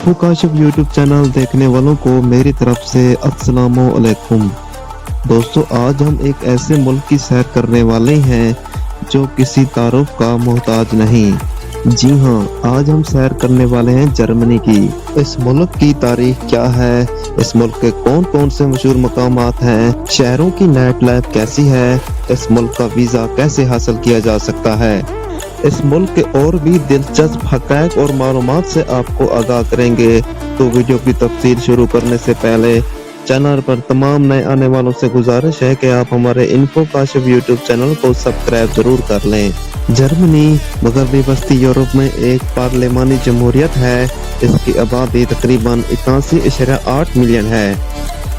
Info Kashif YouTube channel देखने वालों को मेरी तरफ से अस्सलामु अलैकुम। दोस्तों, आज हम एक ऐसे मुल्क की सैर करने वाले हैं जो किसी तारुफ का मोहताज नहीं। जी हाँ, आज हम सैर करने वाले हैं जर्मनी की। इस मुल्क की तारीख क्या है, इस मुल्क के कौन कौन से मशहूर मकामात हैं, शहरों की नाइट लाइफ कैसी है, इस मुल्क का वीज़ा कैसे हासिल किया जा सकता है, इस मुल्क के और भी दिलचस्प हक़ाइक़ और मालूमात से आपको आगाह करेंगे। तो वीडियो की तफसील शुरू करने से पहले चैनल पर तमाम नए आने वालों से गुजारिश है कि आप हमारे इन्फो काशिफ यूट्यूब चैनल को सब्सक्राइब जरूर कर लें। जर्मनी मगरबी वस्ती यूरोप में एक पार्लिमानी जमहूरियत है। इसकी आबादी तकरीबन 81.8 मिलियन है।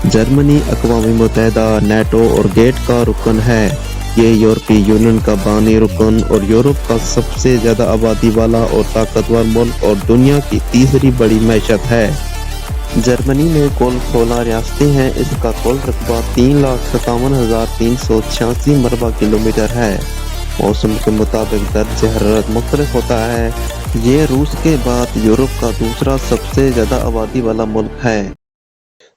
जर्मनी अक़वाम मुत्तहिदा, नेटो और गेट का रुकन है। ये यूरोपीय यूनियन का बानी रुकन और यूरोप का सबसे ज्यादा आबादी वाला और ताकतवर मुल्क और दुनिया की तीसरी बड़ी मैशत है। जर्मनी में कुल 16 रियासतें हैं। इसका कुल रकबा 3,57,386 मरबा किलोमीटर है। मौसम के मुताबिक दर्ज हरारत मुख्तलिफ होता है। ये रूस के बाद यूरोप का दूसरा सबसे ज्यादा आबादी वाला मुल्क है।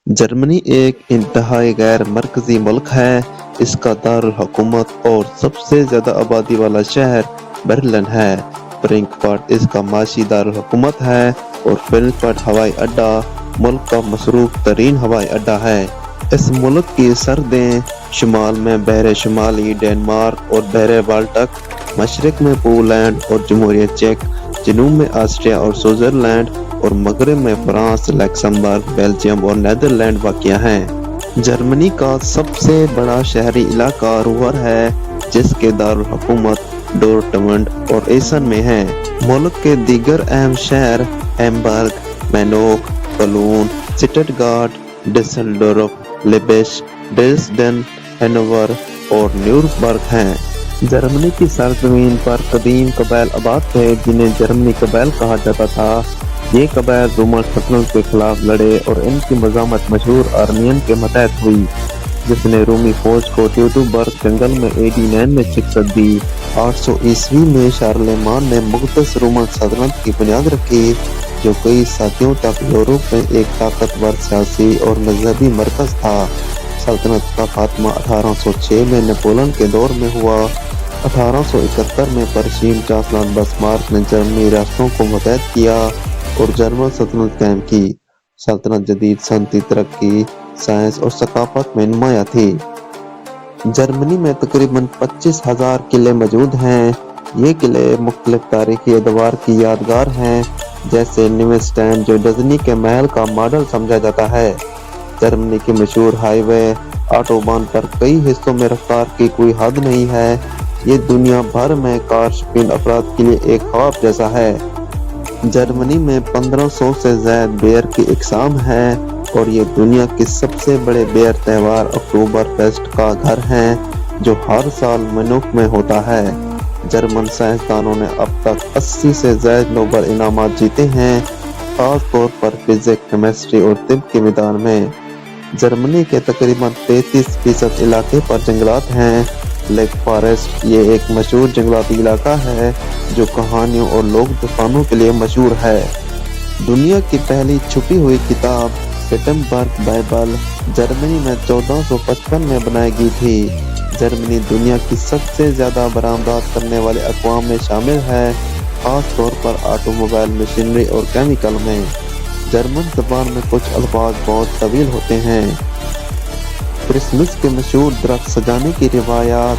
जर्मनी एक इंतहाई गैर मरकजी मुल्क है। इसका दारुल हुकूमत और सबसे ज्यादा आबादी वाला शहर बर्लिन है। फ्रैंकफर्ट इसका माशी दारुल हुकूमत है और फ्रैंकफर्ट हवाई अड्डा मुल्क का मसरूफ तरीन हवाई अड्डा है। इस मुल्क की सरहदें शुमाल में बहरे शुमाली डेनमार्क और बहरे बाल्टक, मशरक में पोलैंड और जमहूरियत चेक, जनूब में ऑस्ट्रिया और स्विट्जरलैंड और मगरब में फ्रांस, लक्समबर्ग, बेल्जियम और नीदरलैंड वाक़िया हैं। जर्मनी का सबसे बड़ा शहरी इलाका रूवर है, जिसके दारुल हुकूमत डोर्टमुंड और एसन में है। मुल्क के दीगर अहम शहर हैम्बर्ग, मैनोक, कलून, स्टटगार्ट, डिसेल्डोर्फ, लिबिश, ड्रेसडेन, हैनोवर और न्यूरबर्ग हैं। जर्मनी की सरजमीन पर कदीम कबाइल आबाद थे, जिन्हें जर्मनी कबाइल कहा जाता था। ये कबाइल रोमन सल्तनत के खिलाफ लड़े और इनकी मज़ामत मशहूर आर्मियन के मतहत हुई, जिसने रोमी फौज को ट्यूटुबर्ग जंगल में AD 9 में शिकस्त दी। 800 ईस्वी में शारलेमान ने मुक़द्दस रोमन सल्तनत की बुनियाद रखी, जो कई सदियों तक यूरोप में एक ताकतवर सियासी और मजहबी मरकज था। सल्तनत का खात्मा 1806 में नेपोलियन के दौर में हुआ। 1871 में पर्शियन चांसलर बिस्मार्क ने जर्मनी रियासतों को मुत्तहद किया और जर्मन सल्तनत कायम की। सल्तनत जदीद सनती तरक्की, साइंस और सकाफत में नुमाया थी। जर्मनी में तकरीबन 25,000 किले मौजूद हैं। ये किले मुख्तलिफ तारीखी एतबार की यादगार हैं, जैसे न्यूस्टैंड जो डिज्नी के महल का मॉडल समझा जाता है। जर्मनी के मशहूर हाईवे ऑटोबान पर कई हिस्सों में रफ्तार की कोई हद नहीं है। ये दुनिया भर में कार शौकीन अफराद के लिए एक ख्वाब जैसा है। जर्मनी में 1500 से ज्यादा बियर की इकसाम है और ये दुनिया के सबसे बड़े बियर त्यौहार अक्टूबर फेस्ट का घर है, जो हर साल म्यूनिख में होता है। जर्मन साइंसदानों ने अब तक 80 से ज्यादा नोबेल इनामात जीते हैं, खास तौर पर फिजिक्स, केमिस्ट्री और तिब के मैदान में। जर्मनी के तकरीबन 33% इलाके पर जंगलात हैं। लेक फॉरेस्ट ये एक मशहूर जंगलाती इलाका है, जो कहानियों और लोक दास्तानों के लिए मशहूर है। दुनिया की पहली छुपी हुई किताब गुटेनबर्ग बाइबल जर्मनी में 1455 में बनाई गई थी। जर्मनी दुनिया की सबसे ज्यादा बरामदात करने वाले अक़वाम में शामिल है, खास तौर पर ऑटोमोबाइल, मशीनरी और केमिकल में। जर्मन ज़बान में कुछ अल्फाज बहुत तवील होते हैं। क्रिसमस के मशहूर दरख्त सजाने की रिवायात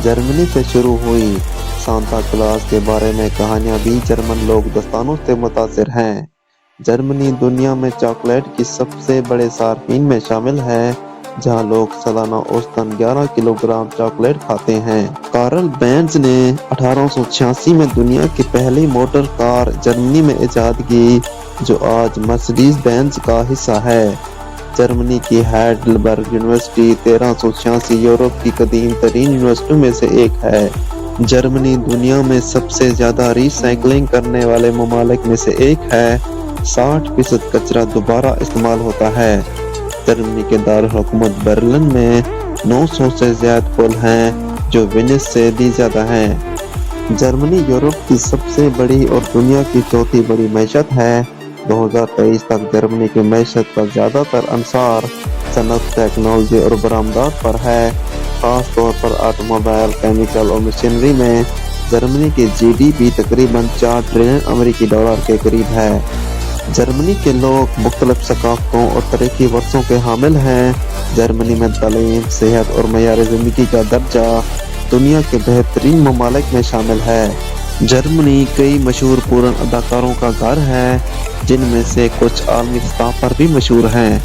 जर्मनी से शुरू हुई। सांता क्लॉज के बारे में कहानियां भी जर्मन लोक दास्तानों से मुतासिर हैं। जर्मनी दुनिया में चॉकलेट की सबसे बड़े सार्फिन में शामिल है, जहां लोग सालाना औसतन 11 किलोग्राम चॉकलेट खाते हैं। कार्ल बेंज ने 1886 में दुनिया की पहली मोटर कार जर्मनी में इजाद की, जो आज मर्सिडीज बेंज का हिस्सा है। जर्मनी की हाइडेलबर्ग यूनिवर्सिटी 1386 यूरोप की कदीम तरीन यूनिवर्सिटियों में से एक है। जर्मनी दुनिया में सबसे ज्यादा रिसाइकलिंग करने वाले ममालिक में से एक है। 60% कचरा दोबारा इस्तेमाल होता है। जर्मनी के दारुल हुकूमत बर्लिन में 900 से ज्यादा पुल हैं, जो वेनिस से भी ज्यादा हैं। जर्मनी यूरोप की सबसे बड़ी और दुनिया की चौथी बड़ी मैशत है। 2023 तक जर्मनी की मैशत का ज़्यादातर अंसार सनत, टेक्नोलॉजी और बरामदात पर है। खास तौर पर ऑटोमोबाइल, केमिकल और मशीनरी में जर्मनी की जीडीपी तकरीबन 4 ट्रिलियन अमेरिकी डॉलर के करीब है। जर्मनी के लोग मुख्तलिफ सकाफ़तों और तरीक़ी वर्सों के हामिल हैं। जर्मनी में तालीम, सेहत और मयार ज़िंदगी का दर्जा दुनिया के बेहतरीन ममालिक में शामिल है। जर्मनी कई मशहूर पूरन अदाकारों का घर है, जिनमें से कुछ आलमी सतह पर भी मशहूर हैं।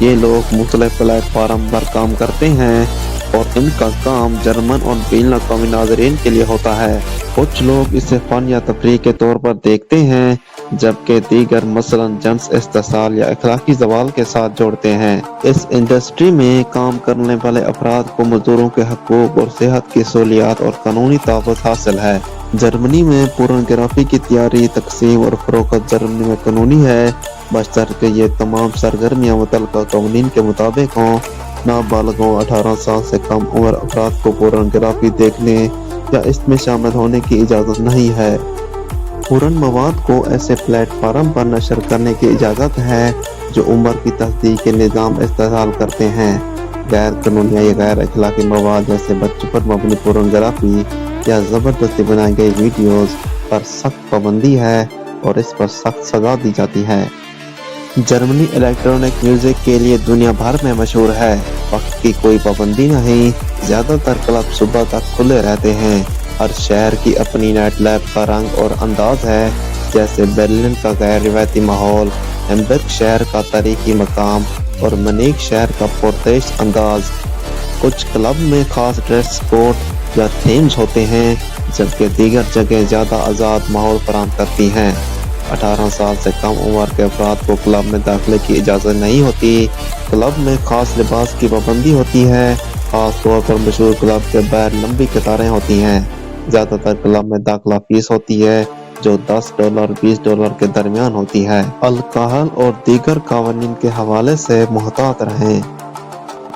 ये लोग मुख्तलिफ प्लेटफार्म पर काम करते हैं और इनका काम जर्मन और बैनुल अक़वामी नाज़रीन के लिए होता है। कुछ लोग इसे फ़न या तफरीह के तौर पर देखते हैं, जबकि दीगर मसलन जन्स इस्तेसाल या अखलाकी ज़वाल के साथ जोड़ते हैं। इस इंडस्ट्री में काम करने वाले अफराद को मजदूरों के हकूक़ और सेहत की सहूलियात और कानूनी तहफ़्फ़ुज़ हासिल है। जर्मनी में पोर्नोग्राफी की तैयारी, तक़सीम और फ़रोख्त जर्मनी में कानूनी है, बशर्ते ये तमाम सरगर्मियाँ मुतल्लक़ा क़वानीन के मुताबिक हों। नाबालिगों, 18 साल से कम उम्र अफराद को पोर्नोग्राफी देखने या इसमें शामिल होने की इजाज़त नहीं है। पूरन मवाद को ऐसे प्लेटफार्म पर नशर करने की इजाज़त है जो उम्र की तस्दीक के निज़ाम इस्तेमाल करते हैं। गैर कानूनी या गैर अखलाकी मवाद जैसे बच्चों पर मबनी पोर्नोग्राफी या ज़बरदस्ती बनाई गई वीडियोज़ पर सख्त पाबंदी है और इस पर सख्त सज़ा दी जाती है। जर्मनी इलेक्ट्रॉनिक म्यूजिक के लिए दुनिया भर में मशहूर है। वक्त की कोई पाबंदी नहीं, ज़्यादातर क्लब सुबह तक खुले रहते हैं। हर शहर की अपनी नाइट लाइफ का रंग और अंदाज है, जैसे बर्लिन का गैर रिवायती माहौल, हैम्बर्ग शहर का तारीखी मकाम और मनीक शहर का पुरतश अंदाज। कुछ क्लब में खास ड्रेस कोड या थीम्स होते हैं, जबकि दीगर जगह ज़्यादा आज़ाद माहौल फराहम करती हैं। 18 साल से कम उम्र के अफराद को क्लब में दाखिले की इजाज़त नहीं होती। क्लब में खास लिबास की पाबंदी होती है, खास तौर पर मशहूर क्लब के बाहर लंबी कतारें होती हैं। ज़्यादातर क्लब में दाखिला फीस होती है, जो $10 $20 के दरमियान होती है। अल्कोहल और दीगर क़वानीन के हवाले से मुहतात रहें।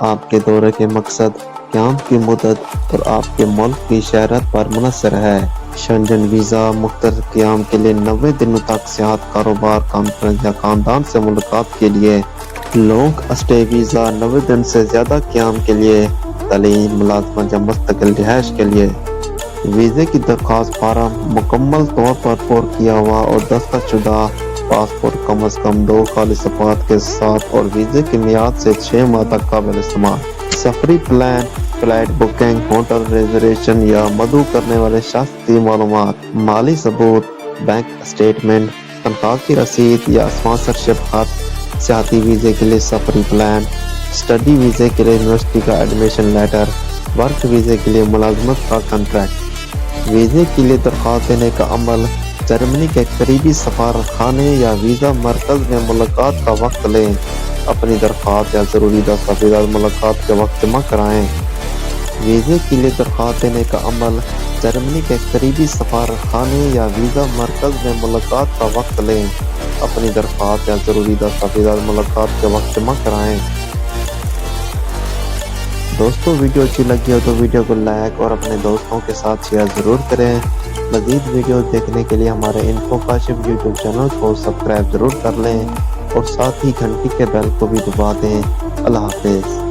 आपके दौरे के मकसद, क़याम की मुद्दत और आपके मुल्क की शहरत पर मुनहसर है। शेंजन वीज़ा मुख्तलिफ क़याम के लिए 90 दिनों तक सियाहत, कारोबार, कॉन्फ्रेंस या ख़ानदान से मुलाकात के लिए। लॉन्ग स्टे वीज़ा 90 दिन से ज़्यादा क़याम के लिए, तालीम, मुलाज़मत या मुस्तकिल रिहाइश के लिए। वीज़े की दरख्वास्त फार्म मुकम्मल तौर पर पुर किया हुआ और दस्तखतशुदा, पासपोर्ट कम अज़ कम 2 खाली सफ़ात के साथ और वीज़े की मियाद से 6 माह तक काबिल इस्तेमाल। सफरी plan, flight booking, hotel reservation या मदऊ करने वाले शख्सी मालूमात, माली सबूत, बैंक स्टेटमेंट, तनख्वाह की रसीद या स्पॉन्सरशिप खत। सियाती वीज़े के लिए सफरी प्लान, स्टडी वीज़े के लिए यूनिवर्सिटी का एडमिशन लेटर, वर्क वीज़े के लिए मुलाजमत का कॉन्ट्रैक्ट। वीज़े के लिए दरख्वास्त देने का अमल, जर्मनी के करीबी सफारतखाने या वीज़ा मरकज़ में मुलाकात का वक्त लें। अपनी दरख्वास्त या ज़रूरी दस्तावेज़ात मुलाकात के वक्त जमा कराएँ। वीज़े के लिए दरख्वास्त देने का अमल, जर्मनी के करीबी सफारतखाने या वीज़ा मरकज़ में मुलाकात का वक्त लें। अपनी दरख्वास्त या ज़रूरी दस्तावेज़ात मुलाकात के वक्त जमा कराएँ। दोस्तों, वीडियो अच्छी लगी हो तो वीडियो को लाइक और अपने दोस्तों के साथ शेयर ज़रूर करें। मज़ीद वीडियो देखने के लिए हमारे इन्फो काशिफ यूट्यूब चैनल को सब्सक्राइब ज़रूर कर लें और साथ ही घंटी के बेल को भी दबा दें। अल्लाह हाफ़िज़।